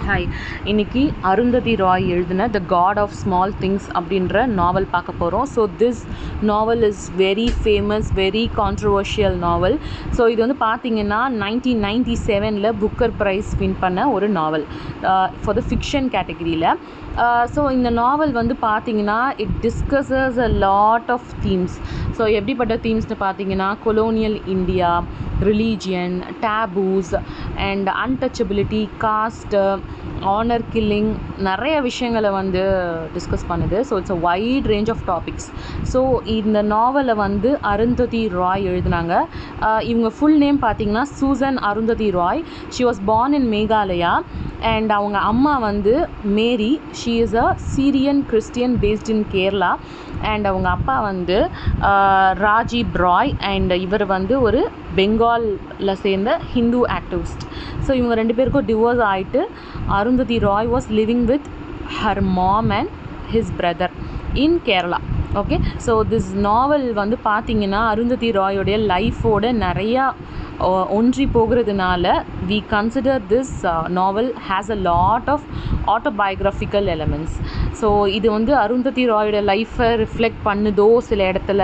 Hi, இன்னைக்கு அருந்ததி ராய் எழுதின the god of small things அப்படின்ற நாவல் பார்க்க போகிறோம். So this novel is very famous, very controversial novel. So இது வந்து பார்த்தீங்கன்னா 1997 புக்கர் ப்ரைஸ் வின் பண்ண ஒரு நாவல் ஃபார் த ஃபிக்ஷன் கேட்டகரியில். ஸோ இந்த நாவல் வந்து பார்த்தீங்கன்னா it discusses a lot of themes. ஸோ எப்படிப்பட்ட தீம்ஸ்னு பார்த்தீங்கன்னா colonial India, religion, taboos and untouchability, caste, honour killing, நிறைய விஷயங்களை வந்து டிஸ்கஸ் பண்ணுது. So it's a wide range of topics. So இந்த நாவலை வந்து அருந்ததி ராய் எழுதினாங்க. இவங்க ஃபுல் நேம் பார்த்தீங்கன்னா Susan Arundhati Roy. She was born in Meghalaya and அவங்க அம்மா வந்து Mary. She is a Syrian Christian based in Kerala. And அவங்க அப்பா வந்து ராஜீப் ராய் அண்ட் இவர் வந்து ஒரு பெங்காலில் சேர்ந்த ஹிந்து ஆக்டிவிஸ்ட். ஸோ இவங்க ரெண்டு பேருக்கும் டிவோர்ஸ் ஆகிட்டு Arundhati Roy was living with her mom and his brother in Kerala. Okay, so this novel வந்து பார்த்திங்கன்னா அருந்ததி ராயோடைய லைஃபோட நிறையா ஒன்றி போகிறதுனால we consider this novel has a lot of autobiographical elements. So இது வந்து அருந்ததி ராயோட லைஃப்பை ரிஃப்ளெக்ட் பண்ணுதோ சில இடத்துல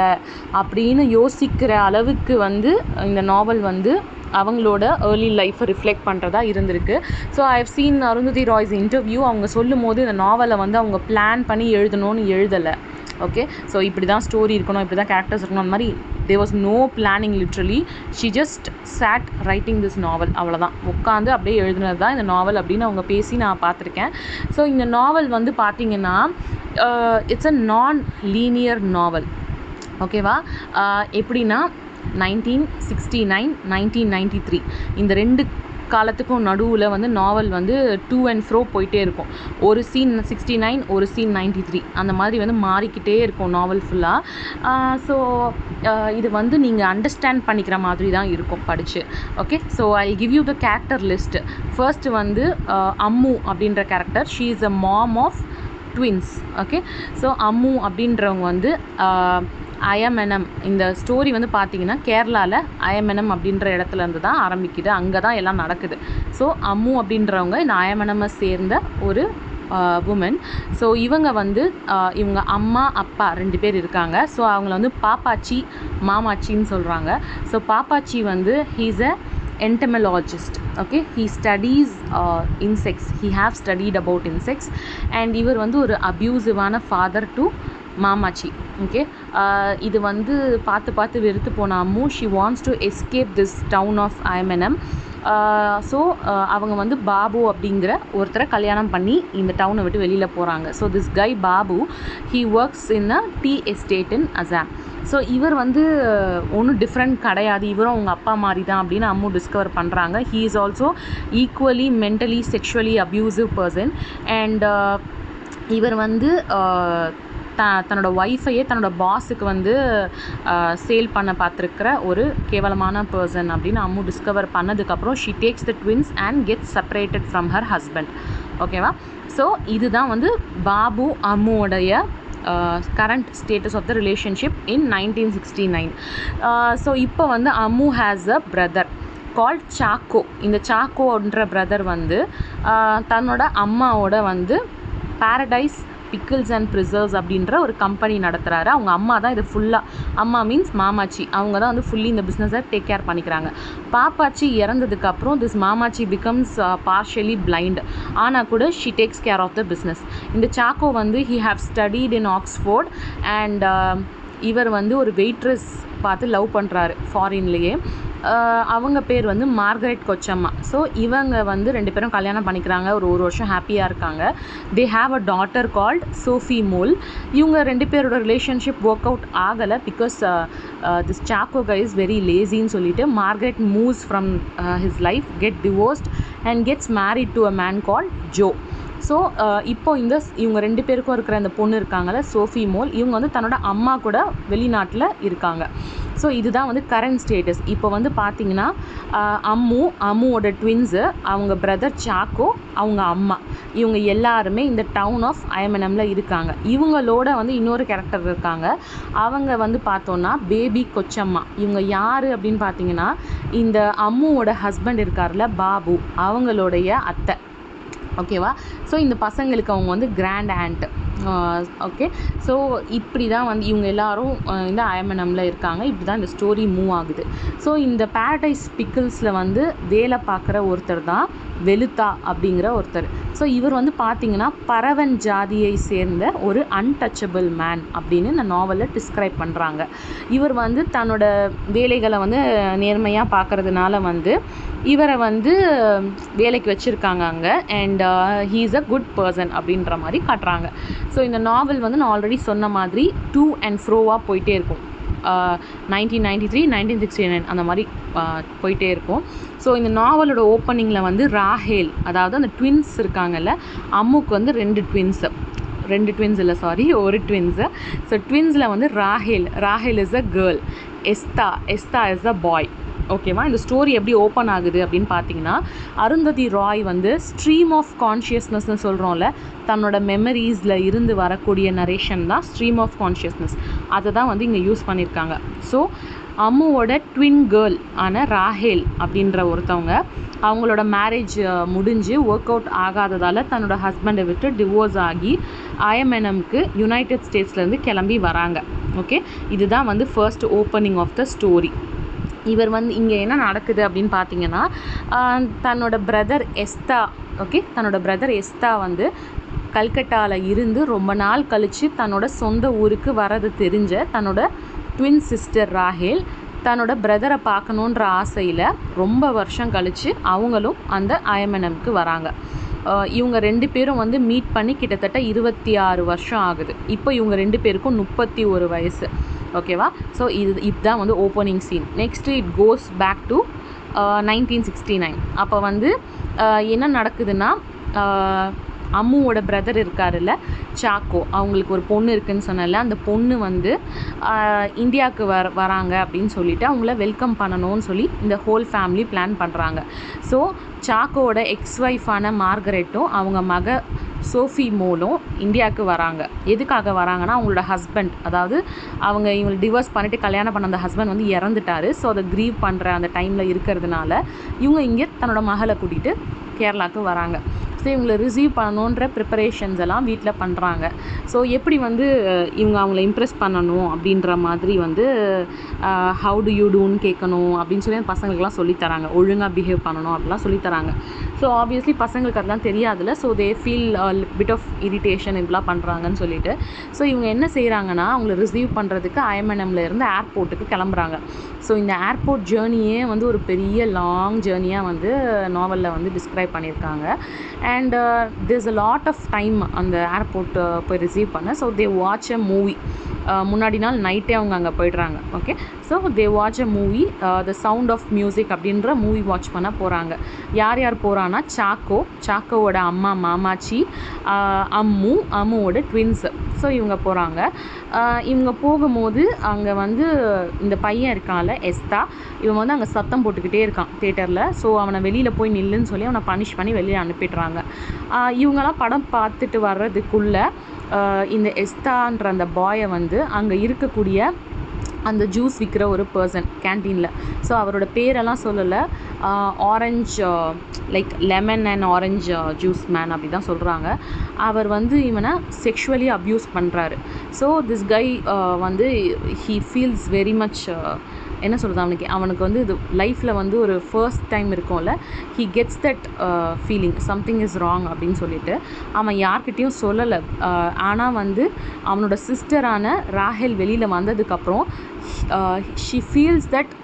அப்படின்னு யோசிக்கிற அளவுக்கு வந்து இந்த நாவல் வந்து அவங்களோட ஏர்லி லைஃப்பை ரிஃப்ளெக்ட் பண்ணுறதா இருந்திருக்கு. So I have seen Arundhati Roy's interview. அவங்க சொல்லும் போது இந்த நாவலை வந்து அவங்க பிளான் பண்ணி எழுதணும்னு எழுதலை. ஓகே, ஸோ இப்படி தான் ஸ்டோரி இருக்கணும், இப்படி தான் கேரக்டர்ஸ் இருக்கணும், அந்த மாதிரி there was no planning. Literally she just sat writing this novel. அவ்வளோதான், உட்காந்து அப்படியே எழுதுனது தான் இந்த நாவல் அப்படின்னு அவங்க பேசி நான் பார்த்துருக்கேன். ஸோ இந்த நாவல் வந்து பார்த்திங்கன்னா இட்ஸ் அ நான் லீனியர் நாவல். ஓகேவா? எப்படின்னா 1969, 1993 இந்த ரெண்டு காலத்துக்கும் நடுவில் வந்து நாவல் வந்து டூ அண்ட் ஃப்ரோ போயிட்டே இருக்கும். ஒரு சீன் 69, ஒரு சீன் 93, அந்த மாதிரி வந்து மாறிக்கிட்டே இருக்கும் நாவல் ஃபுல்லாக. ஸோ இது வந்து நீங்கள் அண்டர்ஸ்டாண்ட் பண்ணிக்கிற மாதிரி தான் இருக்கும் படித்து. Okay, so I give you the character list. First வந்து அம்மு அப்படின்ற character. She is a mom of twins. Okay, so Ammu அப்படின்றவங்க வந்து அயமெனம். இந்த ஸ்டோரி வந்து பார்த்திங்கன்னா கேரளாவில் அயமெனம் அப்படின்ற இடத்துல இருந்து தான் ஆரம்பிக்குது. அங்கே தான் எல்லாம் நடக்குது. ஸோ அம்மு அப்படின்றவங்க இந்த அயமெனமை சேர்ந்த ஒரு உமன். ஸோ இவங்க வந்து இவங்க அம்மா அப்பா ரெண்டு பேர் இருக்காங்க. ஸோ அவங்கள வந்து பாப்பாச்சி மாமாச்சின்னு சொல்கிறாங்க. ஸோ பாப்பாச்சி வந்து he's a entomologist. Okay, he studies insects. He have studied about insects and இவர் வந்து ஒரு அப்யூசிவான ஃபாதர் டு மாமாச்சி. ஓகே, இது வந்து பார்த்து வெறுத்து போன Ammu she wants to escape this town of Ayemenem. So அவங்க வந்து பாபு அப்படிங்கிற ஒருத்தரை கல்யாணம் பண்ணி இந்த டவுனை விட்டு வெளியில் போகிறாங்க. So this guy Babu he works in a tea estate in Assam. So இவர் வந்து ஒன்றும் டிஃப்ரெண்ட் கிடையாது, இவரும் அவங்க அப்பா மாதிரி தான் அப்படின்னு அம்மு டிஸ்கவர் பண்ணுறாங்க. He is also equally mentally sexually abusive person. And இவர் வந்து தன்னோட ஒய்ஃபையே தன்னோட பாஸுக்கு வந்து சேல் பண்ண பார்த்துருக்கிற ஒரு கேவலமான பர்சன் அப்படின்னு அம்மு டிஸ்கவர் பண்ணதுக்கப்புறம் she takes the twins and gets separated from her husband. ஓகேவா? ஸோ இதுதான் வந்து பாபு அம்முவோடைய current status of the relationship in 1969. So இப்போ வந்து Ammu has a brother called Chacko. இந்த சாக்கோன்ற பிரதர் வந்து தன்னோட அம்மாவோட வந்து பாரடைஸ் பிக்கிள்ஸ் அண்ட் ப்ரிசர்வ்ஸ் அப்படின்ற ஒரு கம்பெனி நடத்துகிறாரு. அவங்க அம்மா தான் இது ஃபுல்லாக, அம்மா மீன்ஸ் மாமாச்சி, அவங்க தான் வந்து ஃபுல்லி இந்த பிஸ்னஸை டேக் கேர் பண்ணிக்கிறாங்க. பாப்பாச்சி இறந்ததுக்கப்புறம் this Mammachi becomes partially blind. ஆனால் கூட she takes care of the business. இந்த சாக்கோ வந்து he have studied in Oxford and இவர் வந்து ஒரு வெயிட்ரஸ் பார்த்து லவ் பண்ணுறாரு ஃபாரின்லேயே. அவங்க பேர் வந்து மார்கரெட் கொச்சம்மா. ஸோ இவங்க வந்து ரெண்டு பேரும் கல்யாணம் பண்ணிக்கிறாங்க. ஒரு வருஷம் ஹாப்பியாக இருக்காங்க. They have a daughter called Sophie Mol. இவங்க ரெண்டு பேரோட ரிலேஷன்ஷிப் ஒர்க் அவுட் ஆகலை because this Chacko guy is very லேசின்னு சொல்லிட்டு Margaret moves from his life, get divorced and gets married to a man called Joe. So இப்போ இவங்க ரெண்டு பேருக்கும் இருக்கிற அந்த பொண்ணு இருக்காங்கள்ல சோஃபி மோல், இவங்க வந்து தன்னோட அம்மா கூட வெளிநாட்டில் இருக்காங்க. ஸோ இதுதான் வந்து கரண்ட் ஸ்டேட்டஸ். இப்போ வந்து பார்த்திங்கன்னா அம்முவோட ட்வின்ஸு, அவங்க பிரதர் சாக்கோ, அவங்க அம்மா, இவங்க எல்லாருமே இந்த டவுன் ஆஃப் அயமெனமில் இருக்காங்க. இவங்களோட வந்து இன்னொரு கேரக்டர் இருக்காங்க. அவங்க வந்து பார்த்தோன்னா பேபி கொச்சம்மா. இவங்க யார் அப்படின்னு பார்த்தீங்கன்னா இந்த அம்முவோட ஹஸ்பண்ட் இருக்கார்ல பாபு, அவங்களுடைய அத்தை. ஓகேவா. ஸோ இந்த பசங்களுக்கு அவங்க வந்து கிராண்ட் ஆண்ட். ஓகே. ஸோ இப்படி தான் வந்து இவங்க எல்லாரும் இந்த ஐஎம்என்எம்மில் இருக்காங்க. இப்படி தான் இந்த ஸ்டோரி மூவ் ஆகுது. ஸோ இந்த பேரடைஸ் பிக்கிள்ஸில் வந்து வேலை பார்க்குற ஒருத்தர் தான் வெலுத்தா அப்படிங்கிற ஒருத்தர். ஸோ இவர் வந்து பார்த்திங்கன்னா பரவன் ஜாதியை சேர்ந்த ஒரு அன்டச்சபிள் மேன் அப்படின்னு இந்த நாவலில் டிஸ்கிரைப் பண்ணுறாங்க. இவர் வந்து தன்னோட வேலைகளை வந்து நேர்மையாக பார்க்குறதுனால வந்து இவரை வந்து வேலைக்கு வச்சுருக்காங்க அங்கே. And he is a good person அப்படின்ற மாதிரி காட்டுறாங்க. ஸோ இந்த நாவல் வந்து நான் ஆல்ரெடி சொன்ன மாதிரி டூ அண்ட் ஃப்ரோவாக போயிட்டே இருக்கும். 1993, 1969 அந்த மாதிரி போயிட்டே இருக்கும். ஸோ இந்த நாவலோட ஓப்பனிங்கில் வந்து ராஹேல், அதாவது அந்த ட்வின்ஸ் இருக்காங்கல்ல, அம்முக்கு வந்து 2 ட்வின்ஸ் இல்லை, சாரி, ஒரு ட்வின்ஸு. ஸோ ட்வின்ஸில் வந்து Rahel is a girl, Estha is a boy. ஓகேவா. இந்த ஸ்டோரி எப்படி ஓப்பன் ஆகுது அப்படின்னு பார்த்தீங்கன்னா, அருந்ததி ராய் வந்து ஸ்ட்ரீம் ஆஃப் கான்ஷியஸ்னஸ்னு சொல்கிறோம்ல, தன்னோட மெமரிஸில் இருந்து வரக்கூடிய நரேஷன் தான் ஸ்ட்ரீம் ஆஃப் கான்ஷியஸ்னஸ். அதை தான் வந்து இங்கே யூஸ் பண்ணியிருக்காங்க. ஸோ அம்முவோட ட்வின் கேர்ள் ஆன ராஹேல் அப்படின்ற ஒருத்தவங்க அவங்களோட மேரேஜ் முடிஞ்சு ஒர்க் அவுட் ஆகாததால் தன்னோட ஹஸ்பண்டை விட்டு டிவோர்ஸ் ஆகி ஐஎம்என்எம்க்கு யுனைடெட் ஸ்டேட்ஸ்லேருந்து கிளம்பி வராங்க. ஓகே. இதுதான் வந்து first opening of the story. இவர் வந்து இங்கே என்ன நடக்குது அப்படின்னு பார்த்தீங்கன்னா, தன்னோட பிரதர் எஸ்தா வந்து கல்கட்டாவில் இருந்து ரொம்ப நாள் கழித்து தன்னோட சொந்த ஊருக்கு வரது தெரிஞ்ச தன்னோட ட்வின் சிஸ்டர் ராஹேல் தன்னோட பிரதரை பார்க்கணுன்ற ஆசையில் ரொம்ப வருஷம் கழித்து அவங்களும் அந்த ஐஎம்என்எம்க்கு வராங்க. இவங்க 2 பேரும் வந்து மீட் பண்ணி கிட்டத்தட்ட 26 வருஷம் ஆகுது. இப்போ இவங்க 2 பேருக்கும் 31 வயசு. ஓகேவா. ஸோ இதுதான் வந்து opening scene. Next it goes back to 1969. அப்போ வந்து என்ன நடக்குதுன்னா, அம்முவோட பிரதர் இருக்காருல்ல, சாக்கோ, அவங்களுக்கு ஒரு பொண்ணு இருக்குதுன்னு சொன்னல, அந்த பொண்ணு வந்து இந்தியாவுக்கு வராங்க அப்படின்னு சொல்லிட்டு அவங்கள வெல்கம் பண்ணணும்னு சொல்லி இந்த ஹோல் ஃபேமிலி பிளான் பண்ணுறாங்க. ஸோ சாக்கோவோட எக்ஸ்-ஒய்ஃபான மார்கரெட்டும் அவங்க மக சோஃபி மோலும் இந்தியாவுக்கு வராங்க. எதுக்காக வராங்கன்னா, அவங்களோட ஹஸ்பண்ட், அதாவது இவங்களை டிவோர்ஸ் பண்ணிவிட்டு கல்யாணம் பண்ண அந்த ஹஸ்பண்ட் வந்து இறந்துட்டார். ஸோ அதை க்ரீவ் பண்ணுற அந்த டைமில் இருக்கிறதுனால இவங்க இங்கே தன்னோட மகளை கூட்டிகிட்டு கேரளாவுக்கு வராங்க. ஸோ இவங்களை ரிசீவ் பண்ணணுன்ற ப்ரிப்பரேஷன்ஸ் எல்லாம் வீட்டில் பண்ணுறாங்க. ஸோ எப்படி வந்து இவங்க அவங்கள இம்ப்ரெஸ் பண்ணணும் அப்படின்ற மாதிரி வந்து ஹவு டு யூ டூன்னு கேட்கணும் அப்படின்னு சொல்லி அந்த பசங்களுக்கெல்லாம் சொல்லித்தராங்க. ஒழுங்காக பிஹேவ் பண்ணணும் அப்படிலாம் சொல்லித்தராங்க. ஸோ ஆப்வியஸ்லி பசங்களுக்கு அதெல்லாம் தெரியாதுல்ல. So they feel bit of irritation இப்படிலாம் பண்ணுறாங்கன்னு சொல்லிட்டு. ஸோ இவங்க என்ன செய்கிறாங்கன்னா, அவங்கள ரிசீவ் பண்ணுறதுக்கு ஐஎம்என்எம்ல இருந்து ஏர்போர்ட்டுக்கு கிளம்புறாங்க. ஸோ இந்த ஏர்போர்ட் ஜேர்னியே வந்து ஒரு பெரிய லாங் ஜேர்னியாக வந்து நாவலில் வந்து டிஸ்கிரைப் பண்ணியிருக்காங்க. And there's a lot of time அந்த ஏர்போர்ட் போய் ரிசீவ் பண்ண. So they watch a movie. முன்னாடி நாள் நைட்டே அவங்க அங்கே போய்ட்றாங்க. Okay. So they watch a movie, the sound of music அப்படின்ற மூவி வாட்ச் பண்ண போகிறாங்க. யார் யார் போகிறான்னா, சாக்கோவோட அம்மா மாமாச்சி, அம்முவோட ட்வின்ஸு. ஸோ இவங்க போகிறாங்க. இவங்க போகும்போது அங்கே வந்து இந்த பையன் இருக்கான்ல, எஸ்தா, இவன் வந்து அங்கே சத்தம் போட்டுக்கிட்டே இருக்கான் தேட்டரில். ஸோ அவனை வெளியில் போய் நில்லுன்னு சொல்லி அவனை பனிஷ் பண்ணி வெளியில் அனுப்பிடுறாங்க. இவங்கெல்லாம் படம் பார்த்துட்டு வர்றதுக்குள்ளே இந்த எஸ்தான்ற அந்த பாயை வந்து அங்கே இருக்கக்கூடிய அந்த ஜூஸ் விற்கிற ஒரு பர்சன் கேன்டீனில், ஸோ அவரோட பேரெல்லாம் சொல்லலை, orange like lemon and orange juice man அப்படி தான் சொல்கிறாங்க. அவர் வந்து இவனை செக்ஷுவலி அப்யூஸ் பண்ணுறாரு. ஸோ திஸ் கை வந்து ஹீ ஃபீல்ஸ் வெரி மச், என்ன சொல்கிறது, அவனுக்கு வந்து இது லைஃப்பில் வந்து ஒரு ஃபர்ஸ்ட் டைம் இருக்கும்ல, he gets that feeling something is wrong அப்படின்னு சொல்லிட்டு அவன் யார்கிட்டையும் சொல்லலை. ஆனால் வந்து அவனோட சிஸ்டரான ராஹேல் வெளியில் வந்ததுக்கப்புறம் she feels that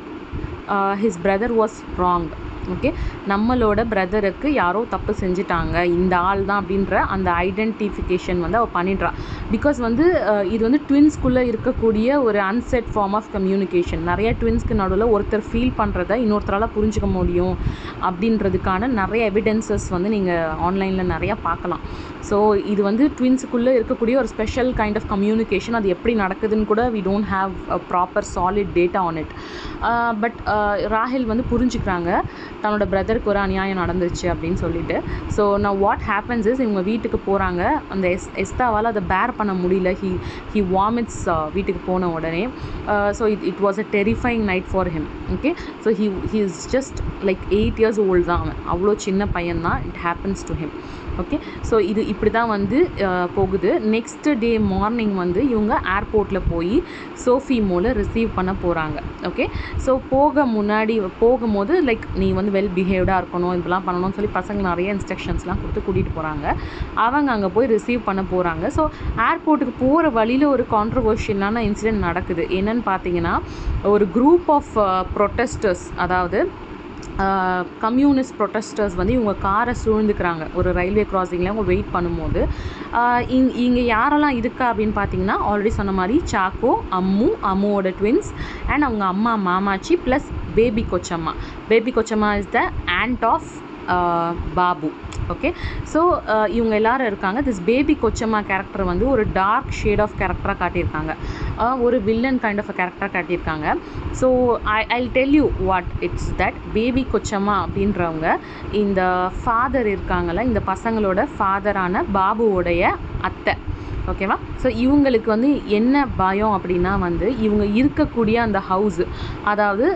his brother was wrong. Okay. நம்மளோட பிரதருக்கு யாரோ தப்பு செஞ்சுட்டாங்க, இந்த ஆள் தான் அப்படின்ற அந்த ஐடென்டிஃபிகேஷன் வந்து அவள் பண்ணிடுறா. பிகாஸ் வந்து இது வந்து ட்வின்ஸ்குள்ளே இருக்கக்கூடிய ஒரு அன்செட் ஃபார்ம் ஆஃப் கம்யூனிகேஷன். நிறைய ட்வின்ஸ்க்கு நடுவில் ஒருத்தர் ஃபீல் பண்ணுறத இன்னொருத்தரால் புரிஞ்சுக்க முடியும் அப்படின்றதுக்கான நிறைய எவிடென்சஸ் வந்து நீங்கள் ஆன்லைனில் நிறையா பார்க்கலாம். ஸோ இது வந்து ட்வின்ஸுக்குள்ளே இருக்கக்கூடிய ஒரு ஸ்பெஷல் கைண்ட் ஆஃப் கம்யூனிகேஷன். அது எப்படி நடக்குதுன்னு கூட we don't have a proper solid data on it. But Rahel வந்து புரிஞ்சுக்கிறாங்க. தன்னோட பிரதருக்கு ஒரு அநியாயம் நடந்துச்சு அப்படின்னு சொல்லிட்டு. ஸோ நான் வாட் ஹேப்பன்ஸ் இஸ் இவங்க வீட்டுக்கு போகிறாங்க. அந்த எஸ்தாவால் அதை பேர் பண்ண முடியல. ஹி வாமிட்ஸ் வீட்டுக்கு போன உடனே. So it was a terrifying night for him. Okay, so he is just like 8 years old தான் அவன். அவ்வளோ சின்ன பையன்தான். It happens to him. Okay, so இது இப்படி தான் வந்து போகுது. நெக்ஸ்ட் டே மார்னிங் வந்து இவங்க ஏர்போர்ட்டில் போய் சோஃபி மோலை ரிசீவ் பண்ண போகிறாங்க. ஓகே, ஸோ போகும்போது லைக் நீ வந்து வெல் பிஹேவ்டாக இருக்கணும், இதெல்லாம் பண்ணணும்னு சொல்லி பசங்க நிறைய இன்ஸ்ட்ரக்ஷன்ஸ்லாம் கொடுத்து கூட்டிகிட்டு போகிறாங்க. அவங்க அங்கே போய் ரிசீவ் பண்ண போகிறாங்க. ஸோ ஏர்போர்ட்டுக்கு போகிற வழியில் ஒரு கான்ட்ரவர்ஷியலான இன்சிடென்ட் நடக்குது. என்னன்னு பார்த்தீங்கன்னா, ஒரு குரூப் ஆஃப் ப்ரொட்டஸ்டர்ஸ், அதாவது கம்யூனிஸ்ட் ப்ரொட்டஸ்டர்ஸ் வந்து இவங்க காரை சூழ்ந்துக்கிறாங்க ஒரு ரயில்வே கிராசிங்கில். அவங்க வெயிட் பண்ணும்போது இங்கே யாரெல்லாம் இருக்கா அப்படின்னு பார்த்தீங்கன்னா, ஆல்ரெடி சொன்ன மாதிரி சாக்கோ, அம்முவோட ட்வின்ஸ் அண்ட் அவங்க அம்மா Mammachi plus Baby Kochamma is the aunt of Babu. Okay, so இவங்க எல்லாரும் இருக்காங்க. திஸ் பேபி கொச்சம்மா கேரக்டர் வந்து ஒரு டார்க் ஷேட் ஆஃப் கேரக்டராக காட்டியிருக்காங்க. ஒரு வில்லன் கைண்ட் ஆஃப் அ கேரக்டராக காட்டியிருக்காங்க. So I'll tell you what it's that. Baby Kochamma அப்படின்றவங்க இந்த ஃபாதர் இருக்காங்கள்ல, இந்த பசங்களோட ஃபாதரான பாபுவோடைய அத்தை. ஓகேவா? ஸோ இவங்களுக்கு வந்து என்ன பயம் அப்படின்னா வந்து இவங்க இருக்கக்கூடிய அந்த ஹவுஸு, அதாவது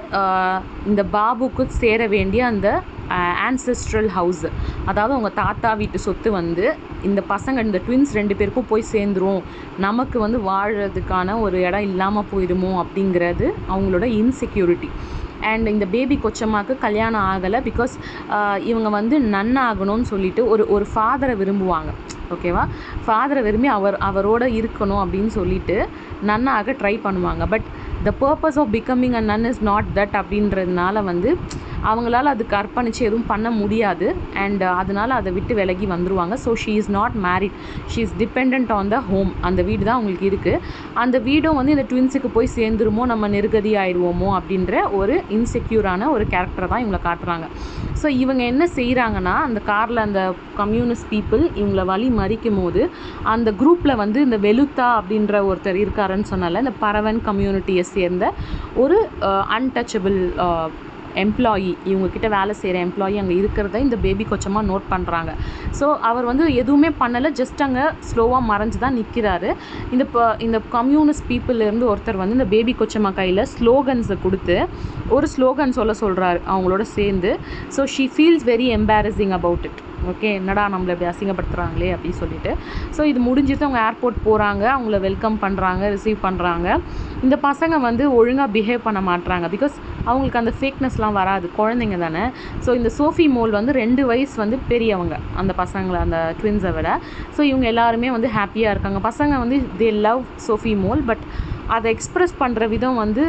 இந்த பாபுக்கு சேர வேண்டிய அந்த ஆன்செஸ்ட்ரல் ஹவுஸு, அதாவது அவங்க தாத்தா வீட்டு சொத்து வந்து இந்த பசங்க இந்த ட்வின்ஸ் 2 பேருக்கும் போய் சேர்ந்துரும், நமக்கு வந்து வாழறதுக்கான ஒரு இடம் இல்லாமல் போயிடுமோ அப்படிங்கிறது அவங்களோட இன்செக்யூரிட்டி. அண்ட் இந்த பேபி கொச்சம்மாவுக்கு கல்யாணம் ஆகலை. பிகாஸ் இவங்க வந்து நன்னாகணும்னு சொல்லிட்டு ஒரு ஃபாதரை விரும்புவாங்க. ஓகேவா? ஃபாதரை விரும்பி அவரோட இருக்கணும் அப்படின்னு சொல்லிட்டு நன்னாக ட்ரை பண்ணுவாங்க. But the purpose of becoming a nun is not that அப்படின்றதுனால வந்து அவங்களால அதுக்கு அர்ப்பணித்து எதுவும் பண்ண முடியாது. அண்ட் அதனால அதை விட்டு விலகி வந்துடுவாங்க. So she is not married, she is depend on the home. அந்த வீடு தான் அவங்களுக்கு இருக்குது. அந்த வீடும் வந்து இந்த ட்வின்ஸுக்கு போய் சேர்ந்துருமோ, நம்ம நிர்கதி ஆயிடுவோமோ அப்படின்ற ஒரு இன்செக்யூரான ஒரு கேரக்டரை தான் இவங்களை காட்டுறாங்க. ஸோ இவங்க என்ன செய்கிறாங்கன்னா, அந்த காரில் அந்த கம்யூனிஸ்ட் பீப்புள் இவங்களை வழி மறிக்கும் போது அந்த குரூப்பில் வந்து இந்த வெலுத்தா அப்படின்ற ஒருத்தர் இருக்காருன்னு சொன்னால, இந்த பரவன் கம்யூனிட்டியை சேர்ந்த ஒரு அன்டச்சபிள் எம்ப்ளாயி, இவங்கக்கிட்ட வேலை செய்கிற எம்ப்ளாயி அங்கே இருக்கிறத இந்த பேபி கொச்சமாக நோட் பண்ணுறாங்க. ஸோ அவர் வந்து எதுவுமே பண்ணலை, ஜஸ்ட் அங்கே ஸ்லோவாக மறைஞ்சு தான் நிற்கிறாரு. இந்த கம்யூனிஸ்ட் பீப்புளேருந்து ஒருத்தர் வந்து இந்த பேபி கொச்சம்மா கையில் ஸ்லோகன்ஸை கொடுத்து ஒரு ஸ்லோகன் சொல்கிறாரு அவங்களோட சேர்ந்து. So she feels very embarrassing about it. Okay, என்னடா நம்மளை இப்படி அசிங்கப்படுத்துகிறாங்களே அப்படின்னு சொல்லிட்டு. ஸோ இது முடிஞ்சிட்டு அவங்க ஏர்போர்ட் போகிறாங்க, அவங்கள வெல்கம் பண்ணுறாங்க, ரிசீவ் பண்ணுறாங்க. இந்த பசங்க வந்து ஒழுங்காக பிஹேவ் பண்ண மாட்டுறாங்க. பிகாஸ் அவங்களுக்கு அந்த ஃபேக்னஸ்லாம் வராது, குழந்தைங்க தானே. ஸோ இந்த சோஃபி மோல் வந்து 2 வயசு வந்து பெரியவங்க அந்த பசங்களை, அந்த ட்வின்ஸை விட. ஸோ இவங்க எல்லாருமே வந்து ஹாப்பியாக இருக்காங்க. பசங்க வந்து they love Sophie mole. But அதை எக்ஸ்ப்ரெஸ் பண்ணுற விதம் வந்து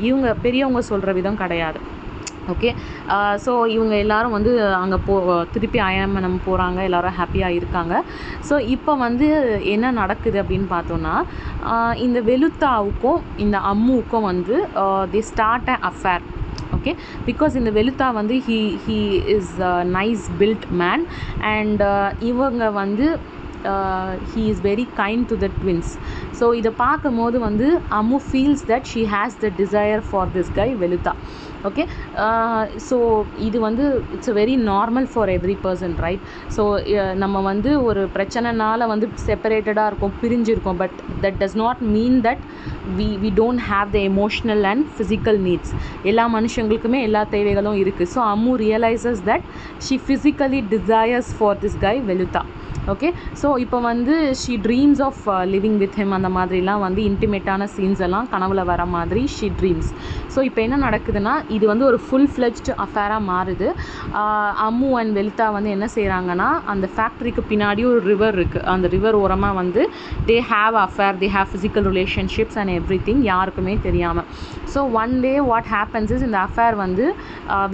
இவங்க பெரியவங்க சொல்கிற விதம் கிடையாது. ஓகே, ஸோ இவங்க எல்லோரும் வந்து அங்கே திருப்பி அயமனம் போகிறாங்க, எல்லோரும் ஹாப்பியாக இருக்காங்க. ஸோ இப்போ வந்து என்ன நடக்குது அப்படின்னு பார்த்தோன்னா, இந்த வெலுத்தாவுக்கும் இந்த அம்முவுக்கும் வந்து they start a affair. Okay, because இந்த வெலுத்தா வந்து he is a nice built man and இவங்க வந்து he is very kind to the twins. So இதை பார்க்கும்போது வந்து Ammu feels that she has the desire for this guy Velutha. Okay, so இது வந்து it's a very normal for every person, right? So நம்ம வந்து ஒரு பிரச்சனைனால வந்து செப்பரேட்டடாக இருக்கோம், பிரிஞ்சிருக்கோம். But that does not mean that we don't have the emotional and physical needs. எல்லா மனுஷங்களுக்குமே எல்லா தேவைகளும் இருக்குது. So Ammu realizes that she physically desires for this guy Velutha. Okay, so இப்போ வந்து she dreams of living with him. அந்த மாதிரிலாம் வந்து இன்டிமேட்டான scenes எல்லாம் கனவுல வர மாதிரி ஷீ ட்ரீம்ஸ். ஸோ இப்போ என்ன நடக்குதுன்னா, இது வந்து ஒரு ஃபுல் ஃப்ளெஜ்டு அஃபேராக மாறுது. அம்மு அண்ட் வெலுத்தா வந்து என்ன செய்கிறாங்கன்னா, அந்த ஃபேக்ட்ரிக்கு பின்னாடி ஒரு ரிவர் இருக்குது. அந்த ரிவர் ஓரமாக வந்து they have affair, they have physical relationships and every thing, யாருக்குமே தெரியாமல். So one day what happens is, இந்த அஃபேர் வந்து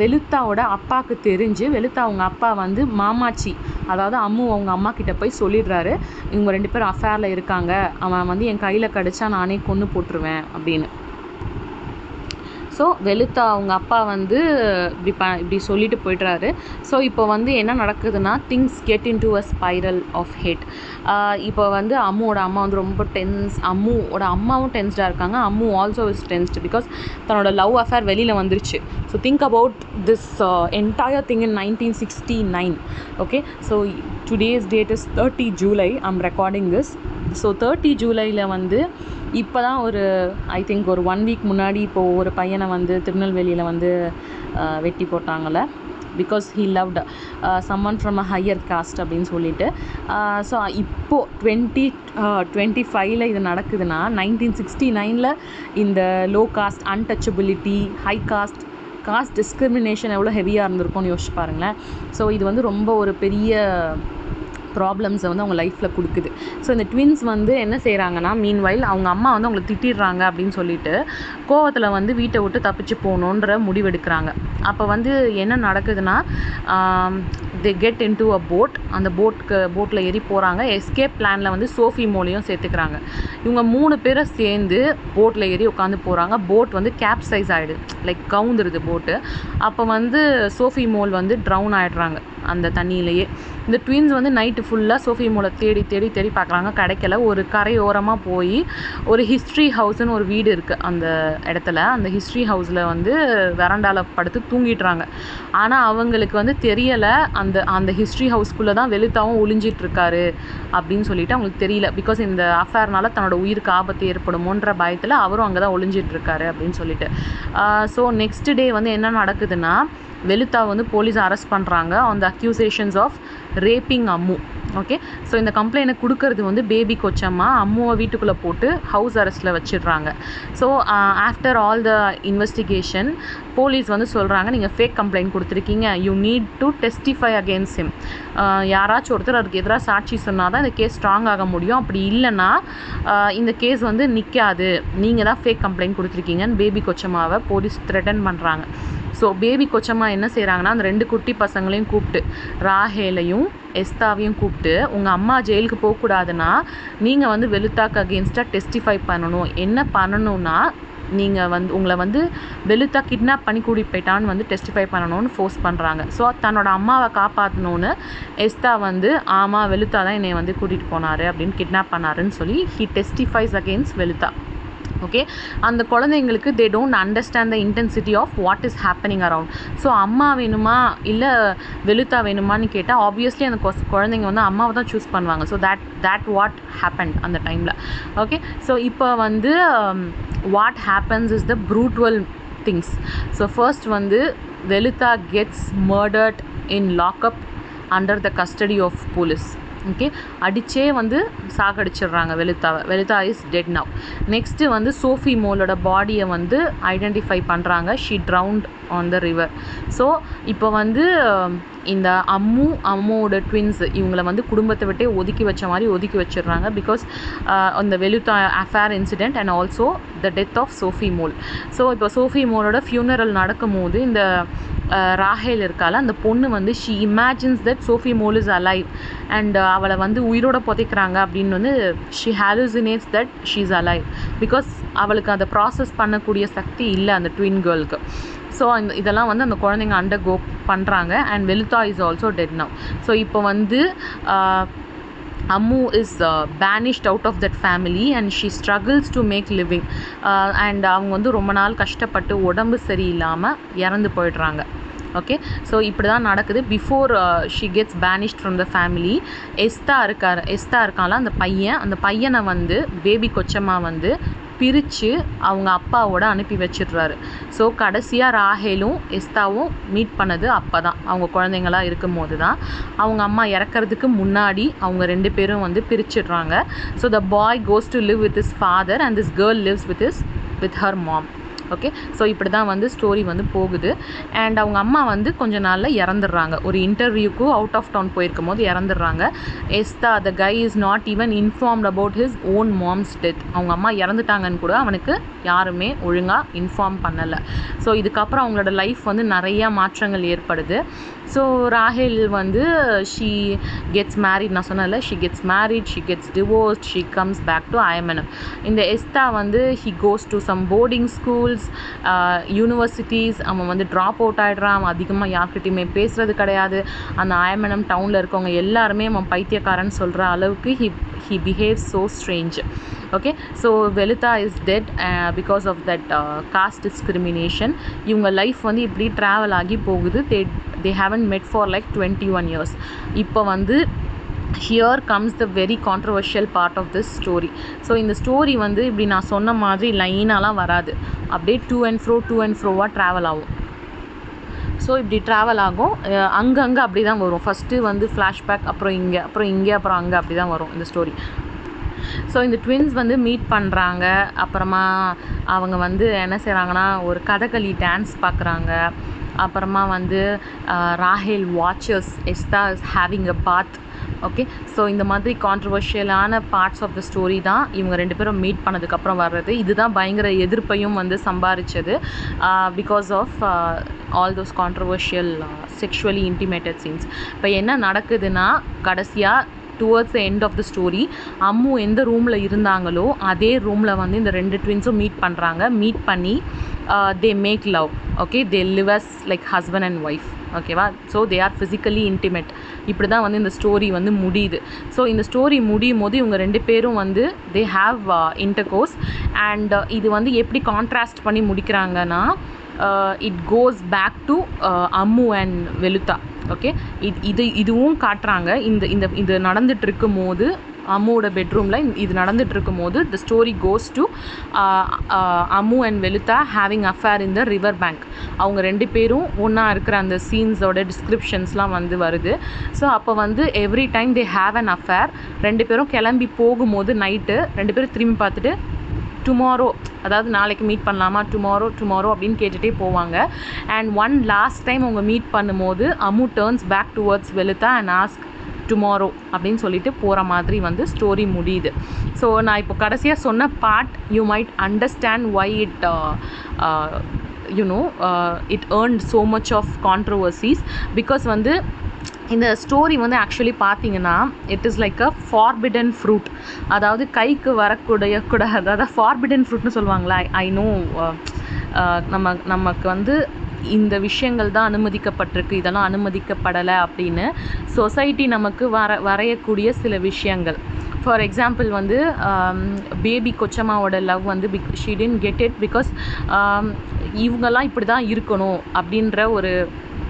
வெலுத்தாவோட அப்பாவுக்கு தெரிஞ்சு, வெலுத்தா அவங்க அப்பா வந்து மாமாச்சி, அதாவது அம்மு அவங்க அம்மா கிட்ட போய் சொல்லிடுறாரு, இவங்க 2 பேரும் அஃபேரில் இருக்காங்க, அவன் வந்து என் கையில் கடிச்சா நானே கொன்று போட்டுருவேன் அப்படின்னு. ஸோ வெளுத்தா அவங்க அப்பா வந்து இப்படி சொல்லிட்டு போய்ட்றாரு. ஸோ இப்போ வந்து என்ன நடக்குதுன்னா, things get into a spiral of hate. இப்போ வந்து அம்முவோட அம்மா வந்து ரொம்ப அம்முவோட அம்மாவும் டென்ஸ்டாக இருக்காங்க. அம்மு ஆல்சோ இஸ் டென்ஸ்டு பிகாஸ் தன்னோட லவ் அஃபேர் வெளியில் வந்துருச்சு. So think about this entire thing in 1969. Okay, so today's date is 30 July. I'm recording this. So 30 Julyயில் வந்து இப்போ தான் ஐ திங்க் ஒரு 1 week முன்னாடி இப்போது ஒரு பையனை வந்து திருநெல்வேலியில் வந்து வெட்டி போட்டாங்கள்ல, because he loved someone from a higher caste அப்படின்னு சொல்லிட்டு. ஸோ இப்போது 2025 இது நடக்குதுன்னா, 1969 இந்த low caste, untouchability, high caste discrimination எவ்வளோ ஹெவியாக இருந்திருக்கும்னு யோசிச்சு பாருங்களேன். ஸோ இது வந்து ரொம்ப ஒரு பெரிய ப்ராப்ளம்ஸை வந்து அவங்க லைஃப்பில் கொடுக்குது. ஸோ இந்த ட்வின்ஸ் வந்து என்ன செய்கிறாங்கன்னா, மீன்வைல் அவங்க அம்மா வந்து அவங்களை திட்டிடுறாங்க அப்படின்னு சொல்லிட்டு கோவத்தில் வந்து வீட்டை விட்டு தப்பிச்சு போகணுன்ற முடிவெடுக்கிறாங்க. அப்போ வந்து என்ன நடக்குதுன்னா, they get into a boat. அந்த போட்டில் ஏறி போகிறாங்க. எஸ்கேப் பிளானில் வந்து சோஃபி மோலையும் சேர்த்துக்கிறாங்க. இவங்க 3 பேரும் சேர்ந்து போட்டில் ஏறி உட்காந்து போகிறாங்க. போட் வந்து கேப்சைஸ் ஆகிடுது, லைக் கவுந்துருது போட்டு. அப்போ வந்து சோஃபி மோல் வந்து ட்ரவுன் ஆகிடுறாங்க அந்த தண்ணியிலேயே. இந்த ட்வின்ஸ் வந்து நைட்டு ஃபுல்லாக சோஃபி மோலை தேடி பார்க்குறாங்க, கிடைக்கல. ஒரு கரையோரமாக போய் ஒரு ஹிஸ்ட்ரி ஹவுஸ்னு ஒரு வீடு இருக்குது அந்த இடத்துல. அந்த ஹிஸ்ட்ரி ஹவுஸில் வந்து வெராண்டாவில் படுத்து தூங்கிட்டுறாங்க. ஆனால் அவங்களுக்கு வந்து தெரியலை, அந்த ஹிஸ்ட்ரி ஹவுஸ்க்குள்ளே தான் வெளுத்தாவும் ஒளிஞ்சிட்ருக்காரு அப்படின்னு சொல்லிட்டு அவங்களுக்கு தெரியல. பிகாஸ் இந்த அஃபேர்னால தன்னோட உயிருக்கு ஆபத்து ஏற்படுமோன்ற பயத்தில் அவரும் அங்கே தான் ஒளிஞ்சிட்ருக்காரு அப்படின்னு சொல்லிட்டு. ஸோ நெக்ஸ்ட் டே வந்து என்ன நடக்குதுன்னா, வெளுத்தா வந்து போலீஸ் அரெஸ்ட் பண்ணுறாங்க on the accusations of raping Ammu. Okay, so இந்த கம்ப்ளைண்ட்டை கொடுக்கறது வந்து பேபி கொச்சம்மா. அம்முவை வீட்டுக்குள்ளே போட்டு ஹவுஸ் அரெஸ்ட்டில் வச்சிடுறாங்க. So after all the investigation police வந்து சொல்கிறாங்க, நீங்கள் ஃபேக் கம்ப்ளைண்ட் கொடுத்துருக்கீங்க, you need to testify against him. யாராச்சும் ஒருத்தர் அதுக்கு எதிராக சாட்சி சொன்னால் தான் இந்த கேஸ் ஸ்ட்ராங் ஆக முடியும். அப்படி இல்லைன்னா இந்த கேஸ் வந்து நிற்காது, நீங்கள் தான் ஃபேக் கம்ப்ளைண்ட் கொடுத்துருக்கீங்கன்னு பேபி கொச்சம்மாவை போலீஸ் த்ரெட்டன் பண்ணுறாங்க. ஸோ பேபி கொச்சம்மா என்ன செய்கிறாங்கன்னா, அந்த 2 குட்டி பசங்களையும் கூப்பிட்டு, ராஹேலையும் எஸ்தாவையும் கூப்பிட்டு, உங்கள் அம்மா ஜெயிலுக்கு போகக்கூடாதுன்னா நீங்கள் வந்து வெளுத்தாக்கு அகேன்ஸ்டாக டெஸ்டிஃபை பண்ணணும். என்ன பண்ணணும்னா, நீங்கள் வந்து உங்களை வந்து வெளுத்தா கிட்னாப் பண்ணி கூட்டிகிட்டு போயிட்டான்னு வந்து டெஸ்டிஃபை பண்ணணும்னு ஃபோர்ஸ் பண்ணுறாங்க. ஸோ தன்னோட அம்மாவை காப்பாற்றணுன்னு எஸ்தா வந்து, ஆமாம் வெளுத்தா தான் என்னை வந்து கூட்டிகிட்டு போனார் அப்படின்னு கிட்னாப் பண்ணாருன்னு சொல்லி he testifies against Velutha. Okay, அந்த குழந்தைங்களுக்கு they don't understand the intensity of what is happening around. So அம்மா வேணுமா இல்லை வெளுத்தா வேணுமான்னு கேட்டால் ஆப்வியஸ்லி அந்த குழந்தைங்க வந்து அம்மாவை தான் சூஸ் பண்ணுவாங்க. ஸோ that what happened அந்த டைமில். ஓகே, ஸோ இப்போ வந்து what happens is the brutal things. So first வந்து Velutha gets murdered in lockup under the custody of police. Okay, அடித்தே வந்து சாகடிச்சிடுறாங்க வெளுத்தாவை. Velutha is dead now. Next வந்து சோஃபி மோலோட பாடியை வந்து ஐடென்டிஃபை பண்ணுறாங்க. She drowned on the river. So இப்போ வந்து இந்த அம்முவோட ட்வின்ஸ் இவங்களை வந்து குடும்பத்தை விட்டே ஒதுக்கி வச்ச மாதிரி ஒதுக்கி வச்சிடுறாங்க. பிகாஸ் அந்த Velutha affair incident and also the death of Sophie Mol. So இப்போ சோஃபி மோலோட ஃபியூனரல் நடக்கும்போது இந்த ராஹேல் இருக்கால, அந்த பொண்ணு வந்து she imagines that Sophie Mol is alive and அவளை வந்து உயிரோட புதைக்கிறாங்க அப்படின்னு வந்து she hallucinates that she is alive. Because அவளுக்கு அதை ப்ராசஸ் பண்ணக்கூடிய சக்தி இல்லை அந்த ட்வின் கேர்ளுக்கு. ஸோ இதெல்லாம் வந்து அந்த குழந்தைங்க அண்டர்கோ பண்ணுறாங்க. And Velutha is also dead now. So இப்போ வந்து Ammu is banished out of that family and she struggles to make living. And அவங்க வந்து ரொம்ப நாள் கஷ்டப்பட்டு உடம்பு சரியில்லாமல் இறந்து போயிடுறாங்க. ஓகே, ஸோ இப்படி தான் நடக்குது. Before she gets banished from the family, Estha இருக்கான்ல அந்த பையனை வந்து பேபி கொச்சம்மா வந்து பிரித்து அவங்க அப்பாவோட அனுப்பி வச்சிடுறாரு. ஸோ கடைசியாக ராஹேலும் எஸ்தாவும் மீட் பண்ணது அப்போ தான், அவங்க குழந்தைங்களாக இருக்கும் போது தான். அவங்க அம்மா இறக்கிறதுக்கு முன்னாடி அவங்க 2 பேரும் வந்து பிரிச்சிடுறாங்க. So the boy goes to live with his father and this girl lives with her mom. Okay, so இப்படி தான் வந்து ஸ்டோரி வந்து போகுது. அண்ட் அவங்க அம்மா வந்து கொஞ்ச நாளில் இறந்துடுறாங்க. ஒரு இன்டர்வியூக்கு அவுட் ஆஃப் டவுன் போயிருக்கும் போது இறந்துடுறாங்க. Estha the guy is not even informed about his own mom's death. அவங்க அம்மா இறந்துட்டாங்கன்னு கூட அவனுக்கு யாருமே ஒழுங்காக இன்ஃபார்ம் பண்ணலை. ஸோ இதுக்கப்புறம் அவங்களோட லைஃப் வந்து நிறையா மாற்றங்கள் ஏற்படுது. ஸோ ராஹேல் வந்து ஷீ கெட்ஸ் மேரிட், நான் சொன்னல she gets married, she gets divorced, she comes back to Ayemenem. இந்த எஸ்தா வந்து he goes to some boarding schools schools, universities. அவன் வந்து ட்ராப் அவுட் ஆகிடுறான். அவன் அதிகமாக யார்கிட்டையுமே பேசுகிறது கிடையாது. அந்த ஆயமனம் டவுனில் இருக்கவங்க எல்லாருமே அவன் பைத்தியக்காரன் சொல்கிற அளவுக்கு he behaves so strange. Okay, so Velita is dead because of that caste discrimination. இவங்க லைஃப் வந்து இப்படி ட்ராவல் ஆகி போகுது. they haven't met for like 21 years. இப்போ வந்து here comes the very controversial part of this story. So இந்த story வந்து இப்படி நான் சொன்ன மாதிரி லைனாலாம் வராது, அப்படியே டூ அண்ட் ஃப்ரோவாக ட்ராவல் ஆகும். ஸோ இப்படி ட்ராவல் ஆகும், அங்கங்கே அப்படி தான் வரும். ஃபஸ்ட்டு வந்து ஃப்ளாஷ்பேக், அப்புறம் இங்கே, அப்புறம் அங்கே அப்படி தான் வரும் இந்த ஸ்டோரி. ஸோ இந்த ட்வின்ஸ் வந்து மீட் பண்ணுறாங்க. அப்புறமா அவங்க வந்து என்ன செய்கிறாங்கன்னா, ஒரு கதகளி டான்ஸ் பார்க்குறாங்க. அப்புறமா வந்து Rahel watches Estha is having a bath. Okay, so இந்த மாதிரி கான்ட்ரவர்ஷியலான பார்ட்ஸ் ஆஃப் த ஸ்டோரி தான் இவங்க 2 பேரும் மீட் பண்ணதுக்கப்புறம் வர்றது. இதுதான் பயங்கர எதிர்ப்பையும் வந்து சம்பாதிச்சது, because of all those controversial sexually intimated scenes. இப்போ என்ன நடக்குதுன்னா, கடைசியாக towards the end of the story Ammu எந்த ரூமில் இருந்தாங்களோ அதே ரூமில் வந்து இந்த 2 ட்வின்ஸும் மீட் பண்ணுறாங்க. மீட் பண்ணி they make love. Okay, they live as like husband and wife. ஓகேவா? So they are physically intimate. இப்படி தான் வந்து இந்த ஸ்டோரி வந்து முடியுது. ஸோ இந்த ஸ்டோரி முடியும் போது இவங்க 2 பேரும் வந்து தே ஹாவ் இன்டர்கோர்ஸ். அண்ட் இது வந்து எப்படி கான்ட்ராஸ்ட் பண்ணி முடிக்கிறாங்கன்னா, it goes back to Ammu and Velutha. Okay, இதுவும் காட்டுறாங்க. இது நடந்துட்டு இருக்கும் போது, அம்முவோட பெட்ரூமில் இது நடந்துட்டு இருக்கும் போது the story goes to Ammu and Velutha having affair in the river bank. அவங்க 2 பேரும் ஒன்றா இருக்கிற அந்த சீன்ஸோட டிஸ்கிரிப்ஷன்ஸ்லாம் வந்து வருது. ஸோ அப்போ வந்து every time they have an affair. 2 பேரும் கிளம்பி போகும்போது நைட்டு 2 பேரும் திரும்பி பார்த்துட்டு டுமாரோ, அதாவது நாளைக்கு மீட் பண்ணலாமா, டுமாரோ அப்படின்னு கேட்டுகிட்டே போவாங்க. அண்ட் ஒன் லாஸ்ட் டைம் அவங்க மீட் பண்ணும்போது Ammu turns back towards Velutha and ask tomorrow அப்படின்னு சொல்லிட்டு போகிற மாதிரி வந்து ஸ்டோரி முடியுது. ஸோ நான் இப்போ கடைசியாக சொன்ன part you might understand why it it earned so much of controversies, because வந்து இந்த ஸ்டோரி வந்து ஆக்சுவலி பார்த்தீங்கன்னா it is like a forbidden fruit. அதாவது கைக்கு வரக்கூடிய அதாவது ஃபார்பிடன் ஃப்ரூட்னு சொல்லுவாங்களா. ஐ நோ நமக்கு வந்து இந்த விஷயங்கள் தான் அனுமதிக்கப்பட்டிருக்கு, இதெல்லாம் அனுமதிக்கப்படலை அப்படின்னு சொசைட்டி நமக்கு வரையக்கூடிய சில விஷயங்கள். ஃபார் எக்ஸாம்பிள் வந்து பேபி கொச்சம்மாவோட லவ் வந்து she didn't get it because இவங்கெல்லாம் இப்படி தான் இருக்கணும் அப்படின்ற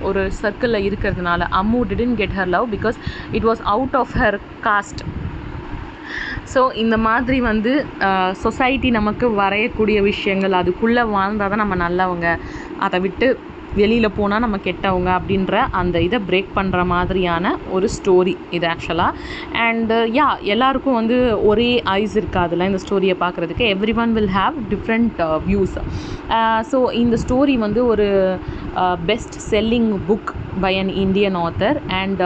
ஒரு சர்க்கிளில் இருக்கிறதுனால. Ammu didn't get her love because it was out of her caste. So இந்த மாதிரி வந்து சொசைட்டி நமக்கு வரையக்கூடிய விஷயங்கள், அதுக்குள்ளே வாழ்ந்தால் தான் நம்ம நல்லவங்க, அதை விட்டு வெளியில் போனால் நம்ம கெட்டவங்க அப்படின்ற அந்த இதை பிரேக் பண்ணுற மாதிரியான ஒரு ஸ்டோரி இது ஆக்சுவலாக. அண்டு எல்லாருக்கும் வந்து ஒரே ஐஸ் இருக்காதுல்ல இந்த ஸ்டோரியை பார்க்குறதுக்கு. Every one will have different views. So இந்த ஸ்டோரி வந்து ஒரு best selling book by an Indian author. And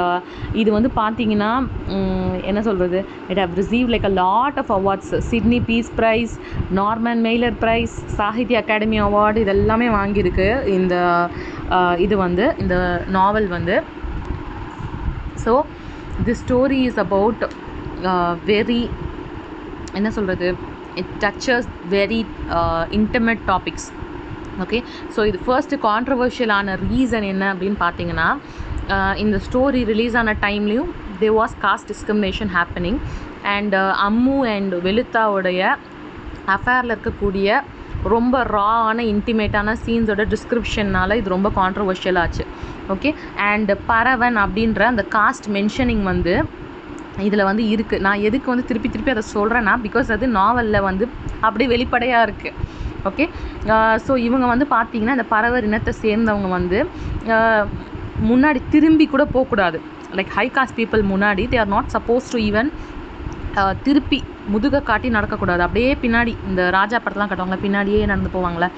இது வந்து பார்த்தீங்கன்னா என்ன சொல்கிறது, it have received like a lot of awards. Sydney peace prize, Norman Mailer prize, Sahitya Akademi award, இதெல்லாமே வாங்கியிருக்கு இந்த இது வந்து இந்த நாவல் வந்து. So the story is about very என்ன சொல்கிறது, it touches very intimate topics. Okay, so இது ஃபர்ஸ்ட்டு கான்ட்ரவர்ஷியலான ரீசன் என்ன அப்படின்னு பார்த்தீங்கன்னா, இந்த ஸ்டோரி ரிலீஸ் ஆன டைம்லேயும் there was caste discrimination happening. And Ammu and வெலுத்தாவுடைய அஃபேரில் இருக்கக்கூடிய ரொம்ப ராவான இன்டிமேட்டான சீன்ஸோட டிஸ்கிரிப்ஷனால் இது ரொம்ப கான்ட்ரவர்ஷியல் ஆச்சு. ஓகே, அண்ட் பரவன் அப்படின்ற அந்த காஸ்ட் மென்ஷனிங் வந்து இதில் வந்து இருக்குது. நான் எதுக்கு வந்து திருப்பி அதை சொல்கிறேன்னா, பிகாஸ் அது நாவலில் வந்து அப்படியே வெளிப்படையாக இருக்குது. ஓகே, ஸோ இவங்க வந்து பார்த்திங்கன்னா இந்த பறவர் இனத்தை சேர்ந்தவங்க வந்து முன்னாடி திரும்பி கூட போகக்கூடாது. லைக் ஹை காஸ்ட் பீப்புள் முன்னாடி தே are not suppose to even திருப்பி முதுகை காட்டி நடக்கக்கூடாது. அப்படியே பின்னாடி இந்த ராஜா படத்தெலாம் கட்டுவாங்களா, பின்னாடியே நடந்து போவாங்களே,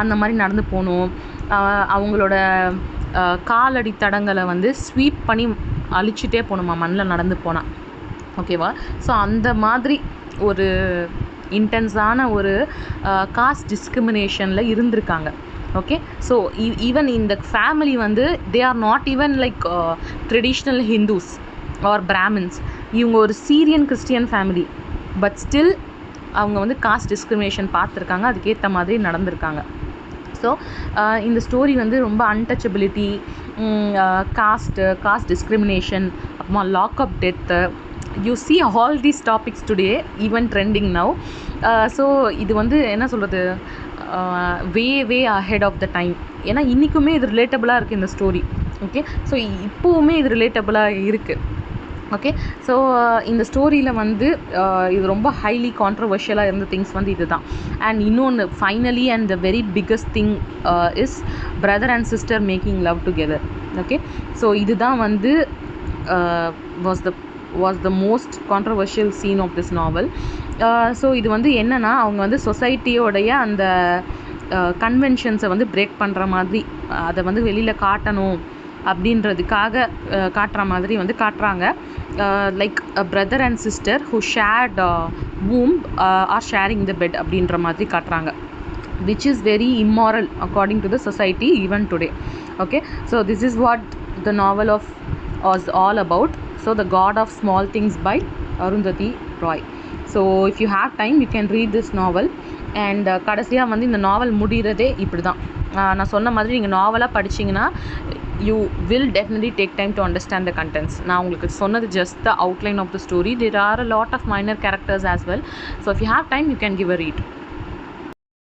அந்த மாதிரி நடந்து போகணும். அவங்களோட காலடி தடங்களை வந்து ஸ்வீப் பண்ணி அழிச்சிட்டே போகணுமா மண்ணில் நடந்து போனால். ஓகேவா? ஸோ அந்த மாதிரி ஒரு இன்டென்ஸான ஒரு காஸ்ட் டிஸ்கிரிமினேஷனில் இருந்திருக்காங்க. ஓகே, ஸோ ஈவன் இந்த ஃபேமிலி வந்து they are not even like traditional Hindus or Brahmins. இவங்க ஒரு Syrian Christian family, but still அவங்க வந்து காஸ்ட் டிஸ்கிரிமினேஷன் பார்த்துருக்காங்க, அதுக்கேற்ற மாதிரி நடந்திருக்காங்க. ஸோ இந்த ஸ்டோரி வந்து ரொம்ப அன்டச்சபிலிட்டி, காஸ்ட் டிஸ்கிரிமினேஷன், அப்புறமா lockup death, you see all these topics today even trending now. So இது வந்து என்ன சொல்கிறது, வே ahead of the time. ஏன்னா இன்றைக்குமே இது ரிலேட்டபுளாக இருக்குது இந்த ஸ்டோரி. ஓகே, ஸோ இப்போவுமே இது ரிலேட்டபுளாக இருக்குது. ஓகே, ஸோ இந்த ஸ்டோரியில் வந்து இது ரொம்ப ஹைலி கான்ட்ரவர்ஷியலாக இருந்த திங்ஸ் வந்து இது தான். அண்ட் இன்னொன்று finally and the very biggest thing is brother and sister making love together. Okay, so இதுதான் வந்து was the most controversial scene of this novel. So இது வந்து என்னென்னா, அவங்க வந்து சொசைட்டியோடைய அந்த கன்வென்ஷன்ஸை வந்து பிரேக் பண்ணுற மாதிரி, அதை வந்து வெளியில் காட்டணும் அப்படின்றதுக்காக காட்டுற மாதிரி வந்து காட்டுறாங்க. Like brother and sister who shared womb are sharing the bed அப்படின்ற மாதிரி காட்டுறாங்க, which is very immoral according to the society even today. Okay, so this is what the novel of was all about. So the God of Small Things by Arundhati Roy. So if you have time you can read this novel. And கடைசியாக வந்து இந்த நாவல் முடிகிறதே இப்படி தான். நான் சொன்ன மாதிரி நீங்கள் நாவலாக படிச்சிங்கன்னா you will definitely take time to understand the contents. நான் உங்களுக்கு சொன்னது just the outline of the story. There are a lot of minor characters as well. So if you have time you can give a read.